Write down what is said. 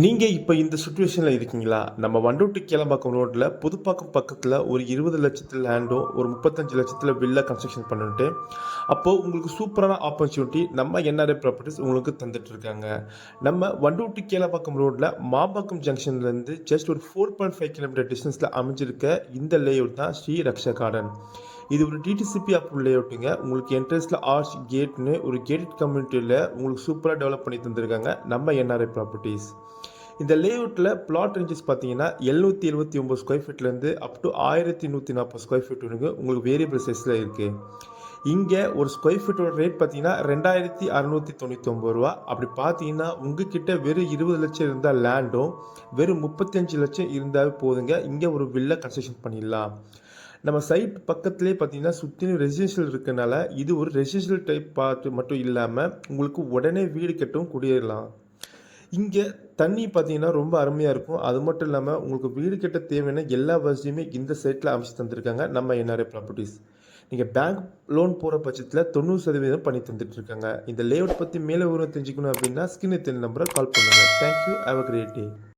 நீங்க இப்ப இந்த சிச்சுவேஷன்ல இருக்கீங்களா? நம்ம வண்டூட்டி கேளம்பாக்கம் ரோட்ல புதுப்பாக்கம் பக்கத்துல ஒரு 20,00,000 லேண்டும், ஒரு 35,00,000 வில்லா கன்ஸ்ட்ரக்ஷன் பண்ணிட்டு, அப்போ உங்களுக்கு சூப்பரான ஆப்பர்ச்சுனிட்டி நம்ம என்ஆர்ஐ ப்ராப்பர்ட்டீஸ் உங்களுக்கு தந்துட்டு இருக்காங்க. நம்ம வண்டூட்டி கேளம்பாக்கம் ரோட்ல மாம்பாக்கம் ஜங்ஷன்லேருந்து ஜஸ்ட் ஒரு 4.5 கிலோமீட்டர் டிஸ்டன்ஸ்ல அமைஞ்சிருக்க இந்த லேஅவுட் தான் ஸ்ரீ ரக்ஷா கார்டன். இது ஒரு டிடிசிபி அப்ரூவல் லேஅவுட்டுங்க. உங்களுக்கு என்ட்ரன்ஸ்ல ஆர்ச் கேட்னு ஒரு கேட்டட் கம்யூனிட்டியில உங்களுக்கு சூப்பரா டெவலப் பண்ணி தந்திருக்காங்க நம்ம என்ஆர்ஐ ப்ராப்பர்ட்டீஸ். இந்த லேஅவுட்டில் பிளாட் ரேஞ்சஸ் பார்த்தீங்கன்னா 779 ஸ்கொயர் ஃபீட்லேருந்து அப் டு 1140 ஸ்கொயர் ஃபீட் வரைக்கும் உங்களுக்கு வேரியபிள் சைஸில் இருக்குது. இங்கே ஒரு ஸ்கொயர் ஃபீட்டோட ரேட் பார்த்தீங்கன்னா 2699 ரூபா. அப்படி பார்த்தீங்கன்னா உங்ககிட்ட வெறும் 20 லட்சம் இருந்தால் லேண்டும், வெறும் 35 லட்சம் இருந்தால் போதுங்க, இங்கே ஒரு வில்லா கன்ஸ்ட்ரக்ஷன் பண்ணிடலாம். நம்ம சைட் பக்கத்துலேயே பார்த்தீங்கன்னா சுற்றிலும் ரெசிடென்ஷியல் இருக்கனால இது ஒரு ரெசிடென்ஷியல் டைப் பார்த்து மட்டும் இல்லாமல் உங்களுக்கு உடனே வீடு கட்டவும் குடியேறலாம். இங்கே தண்ணி பார்த்தீங்கன்னா ரொம்ப அருமையாக இருக்கும். அது மட்டும் இல்லாமல் உங்களுக்கு வீடு கட்ட தேவையான எல்லா வசதியுமே இந்த சைட்டில் அமைச்சு தந்திருக்காங்க நம்ம என்ஆர்ஐ ப்ராப்பர்ட்டீஸ். நீங்கள் பேங்க் லோன் போகிற பட்சத்தில் 90% பண்ணி தந்துட்டுருக்காங்க. இந்த லேஅவுட் பற்றி மேலே விவரம் தெரிஞ்சுக்கணும் அப்படின்னா ஸ்கிரீனில் தெரிஞ்ச நம்பரை கால் பண்ணுங்கள். Thank you. Have a great day.